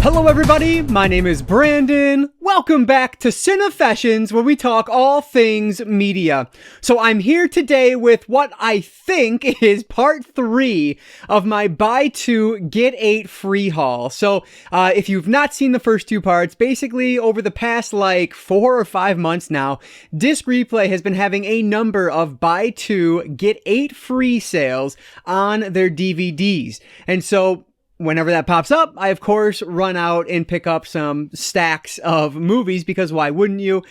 Hello everybody, my name is Brandon. Welcome back to Cinefessions, where we talk all things media. So I'm here today with what I think is part 3 of my buy 2 get 8 free haul. So if you've not seen the first 2 parts, basically over the past 4 or 5 months now, Disc Replay has been having a number of buy 2 get 8 free sales on their DVDs. And so whenever that pops up, I, of course, run out and pick up some stacks of movies, because why wouldn't you?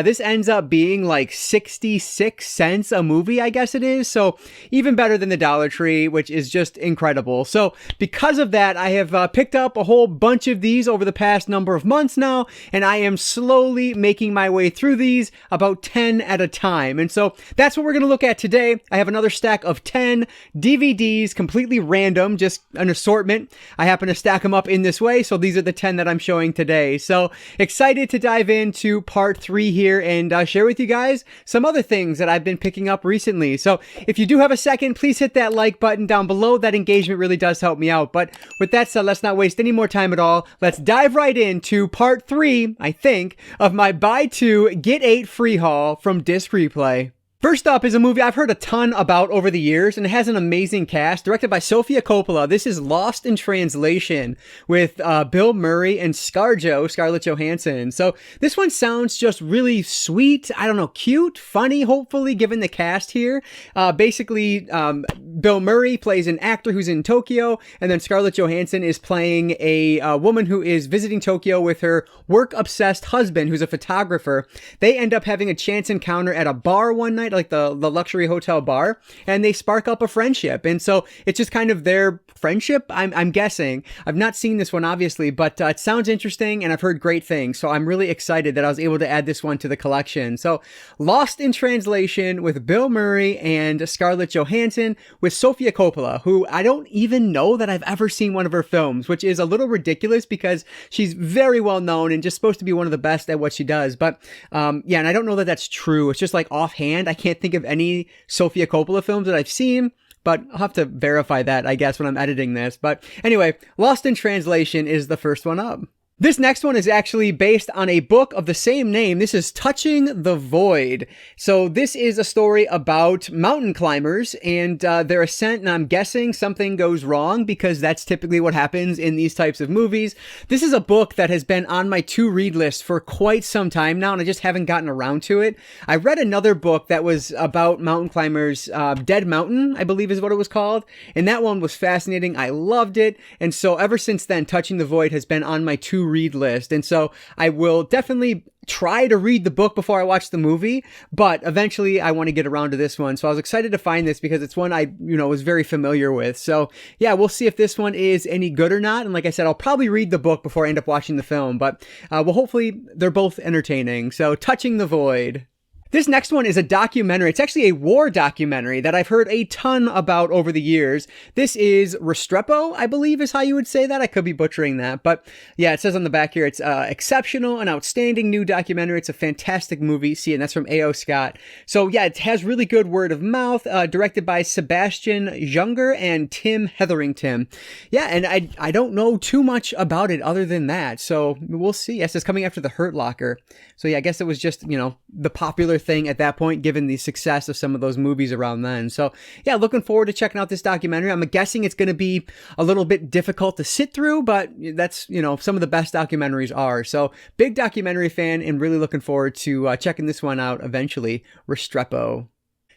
This ends up being like 66 cents a movie, I guess it is. So even better than the Dollar Tree, which is just incredible. So because of that, I have picked up a whole bunch of these over the past number of months now, and I am slowly making my way through these, about 10 at a time. And so that's what we're going to look at today. I have another stack of 10 DVDs, completely random, just an assortment. I happen to stack them up in this way, so these are the 10 that I'm showing today. So excited to dive into part 3 here and share with you guys some other things that I've been picking up recently. So if you do have a second, please hit that like button down below. That engagement really does help me out. But with that said, let's not waste any more time at all. Let's dive right into part 3, I think, of my buy 2 get 8 free haul from Disc Replay. First up is a movie I've heard a ton about over the years, and it has an amazing cast, directed by Sofia Coppola. This is Lost in Translation with Bill Murray and Scarlett Johansson. So this one sounds just really sweet, I don't know, cute, funny, hopefully, given the cast here. Basically, Bill Murray plays an actor who's in Tokyo, and then Scarlett Johansson is playing a woman who is visiting Tokyo with her work-obsessed husband, who's a photographer. They end up having a chance encounter at a bar one night, like the luxury hotel bar, and they spark up a friendship. And so it's just kind of their friendship, I'm guessing. I've not seen this one, obviously, but it sounds interesting, and I've heard great things. So I'm really excited that I was able to add this one to the collection. So Lost in Translation with Bill Murray and Scarlett Johansson with Sofia Coppola, who I don't even know that I've ever seen one of her films, which is a little ridiculous because she's very well known and just supposed to be one of the best at what she does. But yeah, and I don't know that that's true. It's just like offhand, I can't think of any Sofia Coppola films that I've seen, but I'll have to verify that, I guess, when I'm editing this. But anyway, Lost in Translation is the first one up. This next one is actually based on a book of the same name. This is Touching the Void. So this is a story about mountain climbers and their ascent, and I'm guessing something goes wrong because that's typically what happens in these types of movies. This is a book that has been on my to-read list for quite some time now, and I just haven't gotten around to it. I read another book that was about mountain climbers, Dead Mountain, I believe is what it was called, and that one was fascinating. I loved it, and so ever since then, Touching the Void has been on my to-read list. And so I will definitely try to read the book before I watch the movie, but eventually I want to get around to this one. So I was excited to find this because it's one I, was very familiar with. So yeah, we'll see if this one is any good or not. And like I said, I'll probably read the book before I end up watching the film, but well, hopefully they're both entertaining. So Touching the Void. This next one is a documentary. It's actually a war documentary that I've heard a ton about over the years. This is Restrepo, I believe is how you would say that. I could be butchering that. But yeah, it says on the back here, it's exceptional and outstanding new documentary. It's a fantastic movie. See, and that's from A.O. Scott. So yeah, it has really good word of mouth, directed by Sebastian Junger and Tim Hetherington. Yeah, and I don't know too much about it other than that. So we'll see. Yes, it's coming after The Hurt Locker. So yeah, I guess it was just, the popular thing at that point, given the success of some of those movies around then. So yeah, looking forward to checking out this documentary. I'm guessing it's going to be a little bit difficult to sit through, but that's, some of the best documentaries are. So big documentary fan and really looking forward to checking this one out eventually. Restrepo.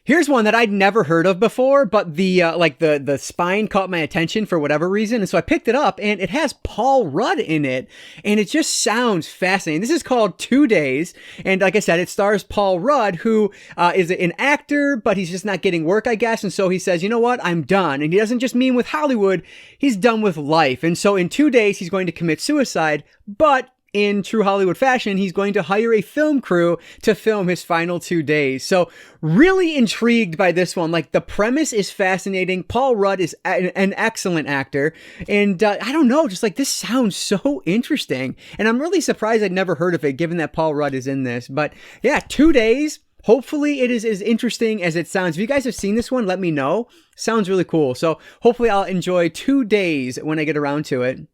Here's one that I'd never heard of before, but the spine caught my attention for whatever reason. And so I picked it up, and it has Paul Rudd in it, and it just sounds fascinating. This is called 2 Days. And like I said, it stars Paul Rudd, who is an actor, but he's just not getting work, I guess. And so he says, you know what? I'm done. And he doesn't just mean with Hollywood, he's done with life. And so in 2 days, he's going to commit suicide, but in true Hollywood fashion, he's going to hire a film crew to film his final 2 days. So really intrigued by this one. Like, the premise is fascinating. Paul Rudd is an excellent actor. And I don't know, just like, this sounds so interesting. And I'm really surprised I'd never heard of it, given that Paul Rudd is in this. But yeah, 2 days. Hopefully it is as interesting as it sounds. If you guys have seen this one, let me know. Sounds really cool. So hopefully I'll enjoy 2 days when I get around to it.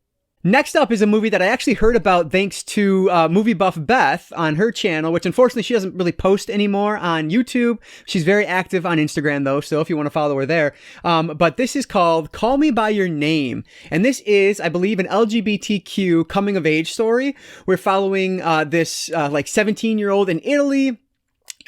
Next up is a movie that I actually heard about thanks to Movie Buff Beth on her channel, which unfortunately she doesn't really post anymore on YouTube. She's very active on Instagram though, so if you want to follow her there. But this is called Call Me By Your Name. And this is, I believe, an LGBTQ coming of age story. We're following this like 17-year-old in Italy.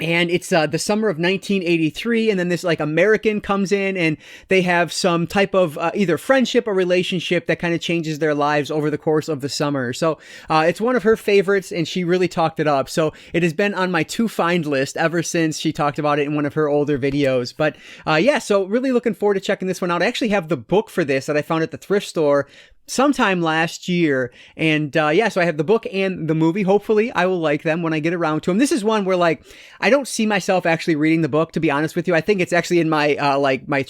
And it's the summer of 1983, and then this like American comes in, and they have some type of either friendship or relationship that kind of changes their lives over the course of the summer. So it's one of her favorites, and she really talked it up. So it has been on my to find list ever since she talked about it in one of her older videos. But yeah, so really looking forward to checking this one out. I actually have the book for this that I found at the thrift store sometime last year. And yeah, so I have the book and the movie. Hopefully I will like them when I get around to them. This is one where like, I don't see myself actually reading the book, to be honest with you. I think it's actually in my like my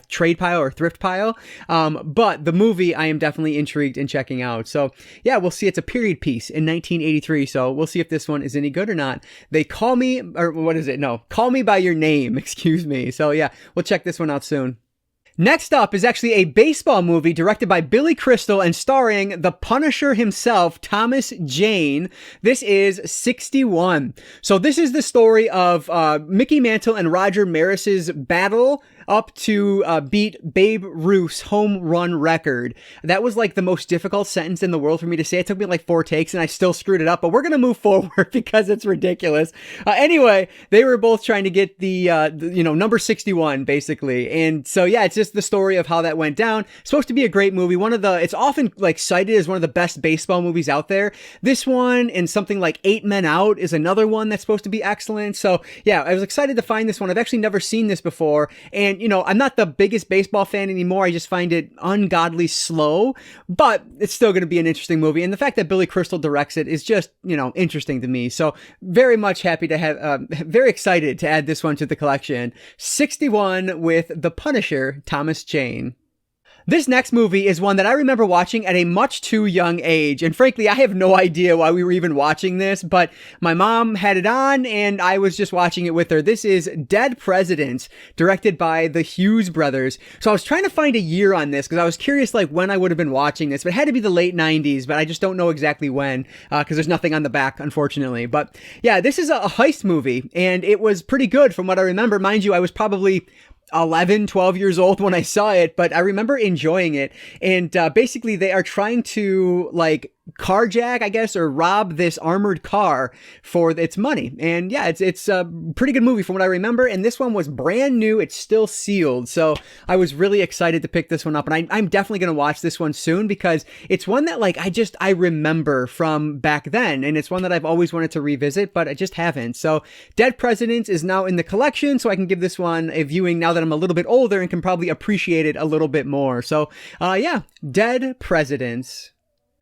trade pile or thrift pile. But the movie I am definitely intrigued in checking out. So yeah, we'll see. It's a period piece in 1983. So we'll see if this one is any good or not. They Call Me, or what is it? No, Call Me By Your Name. Excuse me. So yeah, we'll check this one out soon. Next up is actually a baseball movie directed by Billy Crystal and starring the Punisher himself, Thomas Jane. This is 61. So this is the story of Mickey Mantle and Roger Maris's battle up to beat Babe Ruth's home run record. That was like the most difficult sentence in the world for me to say. It took me like 4 takes and I still screwed it up, but we're going to move forward because it's ridiculous. Anyway, they were both trying to get the number 61 basically. And so yeah, it's just the story of how that went down. It's supposed to be a great movie. It's often like cited as one of the best baseball movies out there. This one and something like 8 Men Out is another one that's supposed to be excellent. So yeah, I was excited to find this one. I've actually never seen this before. And I'm not the biggest baseball fan anymore. I just find it ungodly slow, but it's still going to be an interesting movie. And the fact that Billy Crystal directs it is just, interesting to me. So very much happy to have, very excited to add this one to the collection. 61 with The Punisher, Thomas Jane. This next movie is one that I remember watching at a much too young age. And frankly, I have no idea why we were even watching this, but my mom had it on and I was just watching it with her. This is Dead Presidents, directed by the Hughes brothers. So I was trying to find a year on this because I was curious like when I would have been watching this, but it had to be the late 90s, but I just don't know exactly when because there's nothing on the back, unfortunately. But yeah, this is a heist movie and it was pretty good from what I remember. Mind you, I was probably 11, 12 years old when I saw it, but I remember enjoying it. And basically they are trying to like carjack, I guess, or rob this armored car for its money. And yeah, it's a pretty good movie from what I remember. And this one was brand new. It's still sealed. So I was really excited to pick this one up. And I'm definitely going to watch this one soon because it's one that like, I remember from back then. And it's one that I've always wanted to revisit, but I just haven't. So Dead Presidents is now in the collection. So I can give this one a viewing now that I'm a little bit older and can probably appreciate it a little bit more. So yeah, Dead Presidents.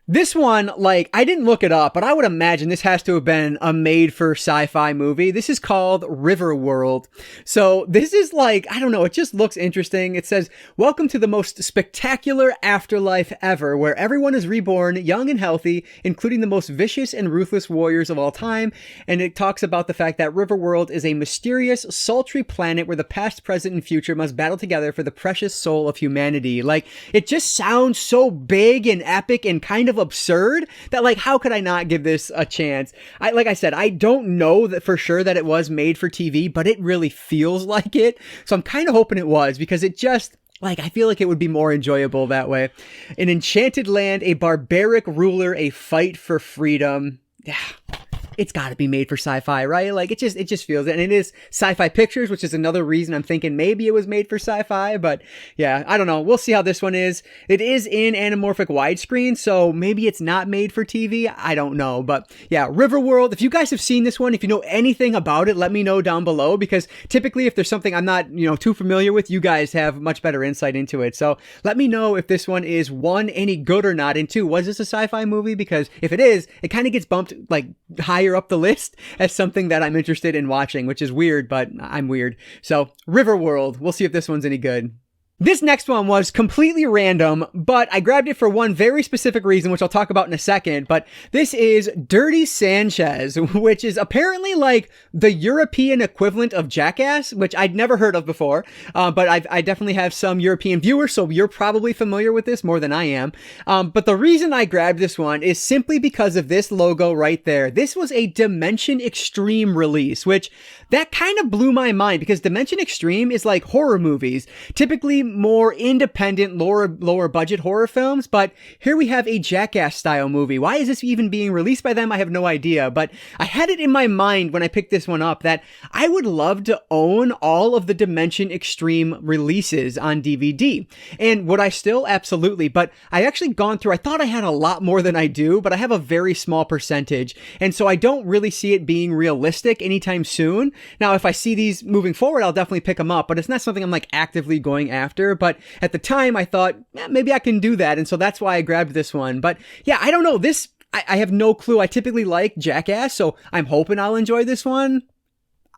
This one, like, I didn't look it up, but I would imagine this has to have been a made-for sci-fi movie. This is called Riverworld. So this is like, I don't know, it just looks interesting. It says, welcome to the most spectacular afterlife ever, where everyone is reborn young and healthy, including the most vicious and ruthless warriors of all time. And it talks about the fact that Riverworld is a mysterious, sultry planet where the past, present, and future must battle together for the precious soul of humanity. Like, it just sounds so big and epic and kind of absurd that like how could I not give this a chance? Like I said, I don't know that for sure that it was made for TV, but it really feels like it. So I'm kind of hoping it was because it just like, I feel like it would be more enjoyable that way. An enchanted land, a barbaric ruler, a fight for freedom. Yeah. It's got to be made for sci-fi, right? Like it just feels it. And it is Sci-Fi Pictures, which is another reason I'm thinking maybe it was made for sci-fi, but yeah, I don't know. We'll see how this one is. It is in anamorphic widescreen, so maybe it's not made for TV. I don't know, but yeah, Riverworld. If you guys have seen this one, if you know anything about it, let me know down below because typically if there's something I'm not, too familiar with, you guys have much better insight into it. So let me know if this one is one, any good or not, and two, was this a sci-fi movie? Because if it is, it kind of gets bumped like higher up the list as something that I'm interested in watching, which is weird, but I'm weird. So Riverworld, we'll see if this one's any good. This next one was completely random, but I grabbed it for one very specific reason, which I'll talk about in a second. But this is Dirty Sanchez, which is apparently like the European equivalent of Jackass, which I'd never heard of before. But I definitely have some European viewers, so you're probably familiar with this more than I am. But the reason I grabbed this one is simply because of this logo right there. This was a Dimension Extreme release, which that kind of blew my mind because Dimension Extreme is like horror movies, typically more independent, lower budget horror films, but here we have a Jackass style movie. Why is this even being released by them? I have no idea, but I had it in my mind when I picked this one up that I would love to own all of the Dimension Extreme releases on DVD. And would I still? Absolutely. But I actually gone through, I thought I had a lot more than I do, but I have a very small percentage. And so I don't really see it being realistic anytime soon. Now, if I see these moving forward, I'll definitely pick them up, but it's not something I'm like actively going after. But at the time I thought, maybe I can do that. And so that's why I grabbed this one. But yeah, I don't know. I have no clue. I typically like Jackass, so I'm hoping I'll enjoy this one.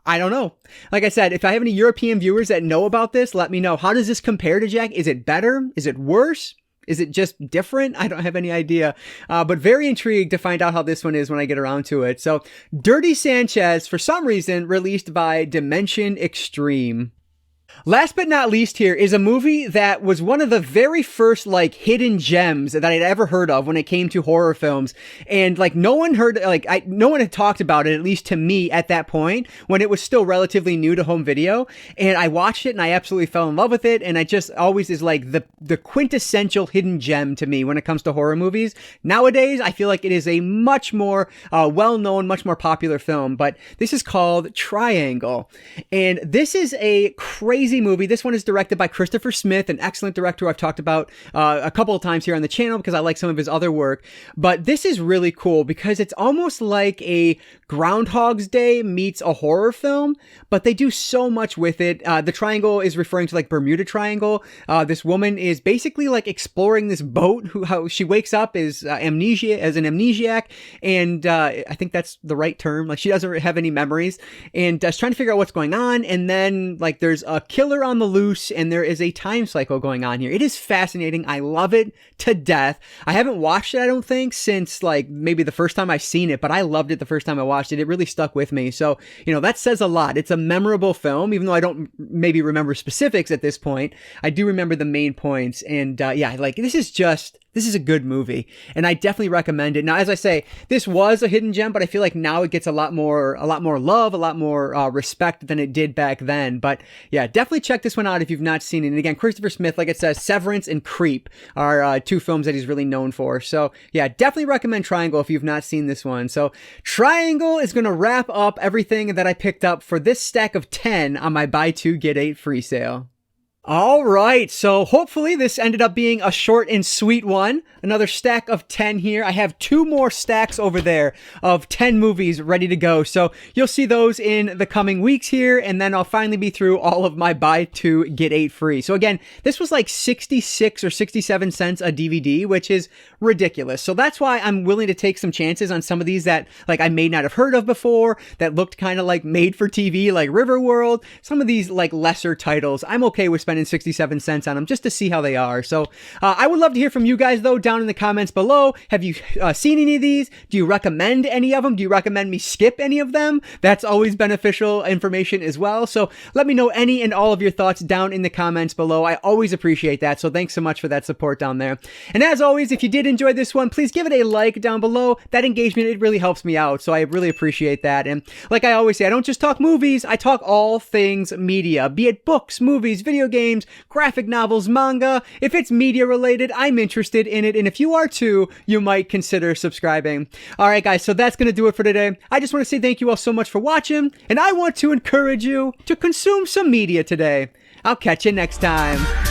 I don't know. Like I said, if I have any European viewers that know about this, let me know. How does this compare to Jack? Is it better? Is it worse? Is it just different? I don't have any idea, but very intrigued to find out how this one is when I get around to it. So Dirty Sanchez, for some reason, released by Dimension Extreme. Last but not least here is a movie that was one of the very first like hidden gems that I'd ever heard of when it came to horror films. And like no one had talked about it, at least to me at that point when it was still relatively new to home video. And I watched it and I absolutely fell in love with it. And I just always is like the quintessential hidden gem to me when it comes to horror movies. Nowadays, I feel like it is a much more well-known, much more popular film, but this is called Triangle. And this is a crazy movie. This one is directed by Christopher Smith, an excellent director I've talked about a couple of times here on the channel because I like some of his other work. But this is really cool because it's almost like a Groundhog's Day meets a horror film, but they do so much with it. The triangle is referring to like Bermuda Triangle. This woman is basically like exploring this boat how she wakes up as an amnesiac, and I think that's the right term. Like she doesn't have any memories and is trying to figure out what's going on. And then like there's a killer on the loose and there is a time cycle going on here. It is fascinating. I love it to death. I haven't watched it, I don't think, since like maybe the first time I've seen it, but I loved it the first time I watched it. It really stuck with me. So, that says a lot. It's a memorable film, even though I don't maybe remember specifics at this point. I do remember the main points. And yeah, like this is a good movie and I definitely recommend it. Now, as I say, this was a hidden gem, but I feel like now it gets a lot more love, a lot more respect than it did back then. But yeah, definitely check this one out if you've not seen it. And again, Christopher Smith, like it says, Severance and Creep are two films that he's really known for. So yeah, definitely recommend Triangle if you've not seen this one. So Triangle is going to wrap up everything that I picked up for this stack of 10 on my buy 2 get 8 free sale. All right, so hopefully this ended up being a short and sweet one. Another stack of 10 here. I have 2 more stacks over there of 10 movies ready to go. So you'll see those in the coming weeks here, and then I'll finally be through all of my buy 2 get 8 free. So again, this was like 66 or 67 cents a DVD, which is ridiculous. So that's why I'm willing to take some chances on some of these that like I may not have heard of before, that looked kind of like made for TV, like Riverworld. Some of these like lesser titles, I'm okay with spending 67 cents on them just to see how they are. So I would love to hear from you guys though down in the comments below. Have you seen any of these? Do you recommend any of them? Do you recommend me skip any of them? That's always beneficial information as well. So let me know any and all of your thoughts down in the comments below. I always appreciate that. So thanks so much for that support down there. And as always, if you did enjoy this one, please give it a like down below. That engagement, it really helps me out. So I really appreciate that. And like I always say, I don't just talk movies, I talk all things media, be it books, movies, video games, graphic novels, manga. If it's media related, I'm interested in it. And if you are too, you might consider subscribing. All right, guys, so that's going to do it for today. I just want to say thank you all so much for watching. And I want to encourage you to consume some media today. I'll catch you next time.